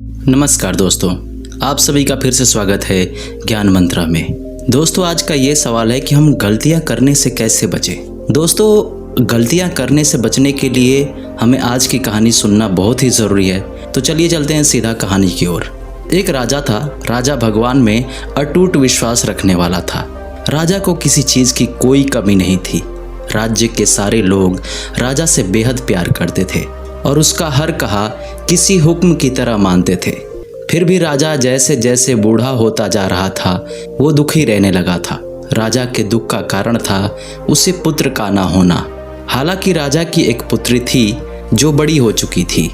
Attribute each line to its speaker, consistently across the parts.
Speaker 1: नमस्कार दोस्तों, आप सभी का फिर से स्वागत है ज्ञान मंत्रा में। दोस्तों, आज का ये सवाल है कि हम गलतियां करने से कैसे बचें। दोस्तों, गलतियां करने से बचने के लिए हमें आज की कहानी सुनना बहुत ही ज़रूरी है। तो चलिए चलते हैं सीधा कहानी की ओर। एक राजा था। राजा भगवान में अटूट विश्वास रखने वाला था। राजा को किसी चीज़ की कोई कमी नहीं थी। राज्य के सारे लोग राजा से बेहद प्यार करते थे और उसका हर कहा किसी हुक्म की तरह मानते थे। फिर भी राजा जैसे जैसे बूढ़ा होता जा रहा था, वो दुखी रहने लगा था। राजा के दुख का कारण था उसे पुत्र का ना होना। हालांकि राजा की एक पुत्री थी जो बड़ी हो चुकी थी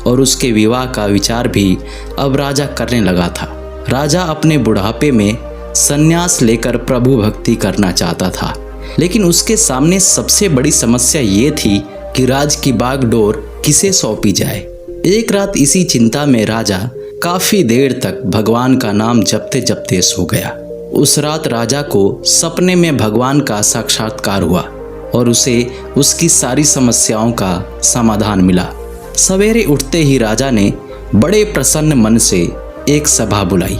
Speaker 1: और उसके विवाह का विचार भी अब राजा करने लगा था। राजा अपने बुढ़ापे में संन्यास लेकर प्रभु भक्ति करना चाहता था, लेकिन उसके सामने सबसे बड़ी समस्या ये थी कि राज की बागडोर किसे सौंपी जाए। एक रात इसी चिंता में राजा काफी देर तक भगवान का नाम जपते जपते सो गया। उस रात राजा को सपने में भगवान का साक्षात्कार हुआ और उसे उसकी सारी समस्याओं का समाधान मिला। सवेरे उठते ही राजा ने बड़े प्रसन्न मन से एक सभा बुलाई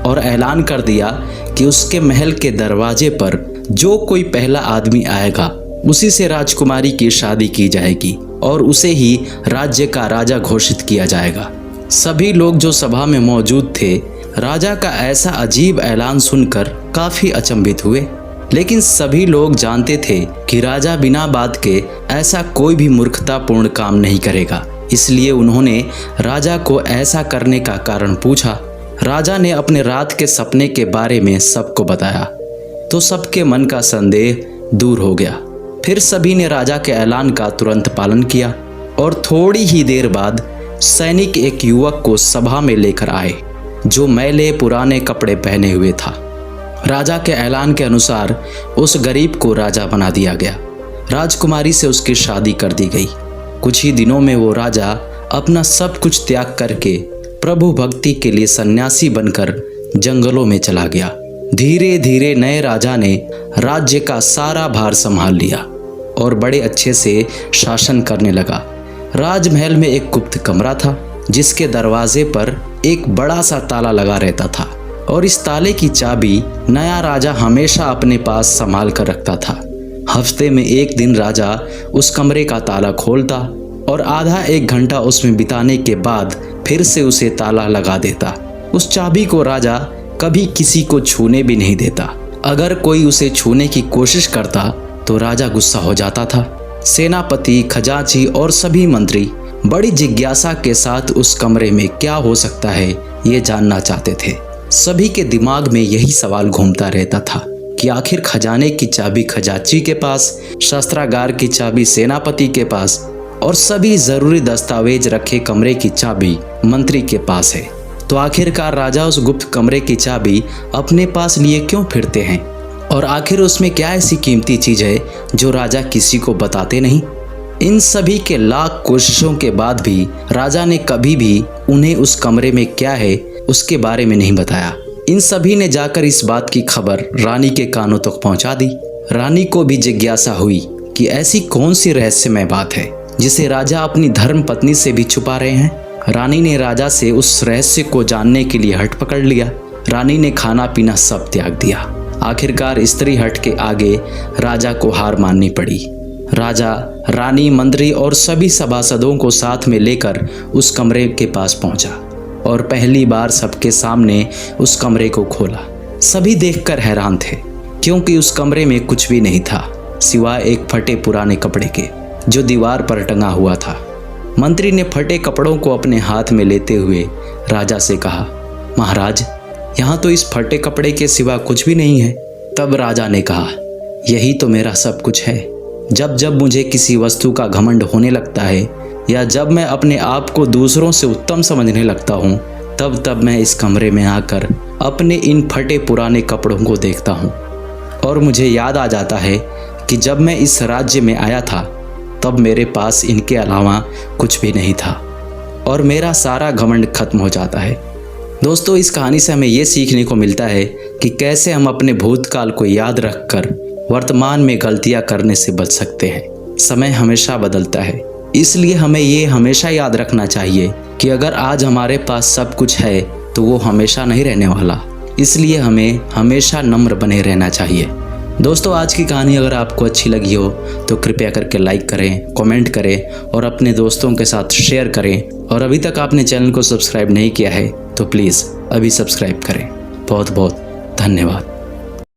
Speaker 1: और ऐलान कर दिया कि उसके महल के दरवाजे पर जो कोई पहला आदमी आएगा उसी से राजकुमारी की शादी की जाएगी और उसे ही राज्य का राजा घोषित किया जाएगा। सभी लोग जो सभा में मौजूद थे, राजा का ऐसा अजीब ऐलान सुनकर काफी अचंभित हुए। लेकिन सभी लोग जानते थे कि राजा बिना बात के ऐसा कोई भी मूर्खतापूर्ण काम नहीं करेगा। इसलिए उन्होंने राजा को ऐसा करने का कारण पूछा। राजा ने अपने रात के सपने के बारे में सबको बताया तो सबके मन का संदेह दूर हो गया। फिर सभी ने राजा के ऐलान का तुरंत पालन किया और थोड़ी ही देर बाद सैनिक एक युवक को सभा में लेकर आए जो मैले पुराने कपड़े पहने हुए था। राजा के ऐलान के अनुसार उस गरीब को राजा बना दिया गया। राजकुमारी से उसकी शादी कर दी गई। कुछ ही दिनों में वो राजा अपना सब कुछ त्याग करके प्रभु भक्ति के लिए सन्यासी बनकर जंगलों में चला गया। धीरे धीरे नए राजा ने राज्य का सारा भार संभाल लिया और बड़े अच्छे से शासन करने लगा। राजमहल में एक गुप्त कमरा था जिसके दरवाजे पर एक बड़ा सा ताला लगा रहता था और इस ताले की चाबी नया राजा हमेशा अपने पास संभाल कर रखता था। हफ्ते में एक दिन राजा उस कमरे का ताला खोलता और आधा एक घंटा उसमें बिताने के बाद फिर से उसे ताला लगा देता। उस चाबी को राजा कभी किसी को छूने भी नहीं देता। अगर कोई उसे छूने की कोशिश करता तो राजा गुस्सा हो जाता था। सेनापति, खजांची और सभी मंत्री बड़ी जिज्ञासा के साथ उस कमरे में क्या हो सकता है ये जानना चाहते थे। सभी के दिमाग में यही सवाल घूमता रहता था कि आखिर खजाने की चाबी खजांची के पास, शस्त्रागार की चाबी सेनापति के पास और सभी जरूरी दस्तावेज रखे कमरे की चाबी मंत्री के पास है। तो आखिरकार राजा उस गुप्त कमरे की चाबी अपने पास लिए क्यों फिरते हैं और आखिर उसमें क्या ऐसी कीमती चीज है जो राजा किसी को बताते नहीं। इन सभी के लाख कोशिशों के बाद भी राजा ने कभी भी उन्हें उस कमरे में क्या है उसके बारे में नहीं बताया। इन सभी ने जाकर इस बात की खबर रानी के कानों तक पहुंचा दी। रानी को भी जिज्ञासा हुई कि ऐसी कौन सी रहस्यमय बात है जिसे राजा अपनी धर्म पत्नी से भी छुपा रहे हैं। रानी ने राजा से उस रहस्य को जानने के लिए हट पकड़ लिया। रानी ने खाना पीना सब त्याग दिया। आखिरकार स्त्री हट के आगे राजा को हार माननी पड़ी। राजा, रानी, मंत्री और सभी सभासदों को साथ में लेकर उस कमरे के पास पहुंचा और पहली बार सबके सामने उस कमरे को खोला। सभी देखकर हैरान थे क्योंकि उस कमरे में कुछ भी नहीं था सिवाय एक फटे पुराने कपड़े के जो दीवार पर टंगा हुआ था। मंत्री ने फटे कपड़ों को अपने हाथ में लेते हुए राजा से कहा, महाराज, यहाँ तो इस फटे कपड़े के सिवा कुछ भी नहीं है। तब राजा ने कहा, यही तो मेरा सब कुछ है। जब जब मुझे किसी वस्तु का घमंड होने लगता है या जब मैं अपने आप को दूसरों से उत्तम समझने लगता हूँ, तब तब मैं इस कमरे में आकर अपने इन फटे पुराने कपड़ों को देखता हूँ और मुझे याद आ जाता है कि जब मैं इस राज्य में आया था तब मेरे पास इनके अलावा कुछ भी नहीं था और मेरा सारा घमंड खत्म हो जाता है। दोस्तों, इस कहानी से हमें ये सीखने को मिलता है कि कैसे हम अपने भूतकाल को याद रखकर वर्तमान में गलतियां करने से बच सकते हैं। समय हमेशा बदलता है इसलिए हमें ये हमेशा याद रखना चाहिए कि अगर आज हमारे पास सब कुछ है तो वो हमेशा नहीं रहने वाला। इसलिए हमें हमेशा नम्र बने रहना चाहिए। दोस्तों, आज की कहानी अगर आपको अच्छी लगी हो तो कृपया करके लाइक करें, कमेंट करें और अपने दोस्तों के साथ शेयर करें। और अभी तक आपने चैनल को सब्सक्राइब नहीं किया है तो प्लीज़ अभी सब्सक्राइब करें। बहुत बहुत धन्यवाद।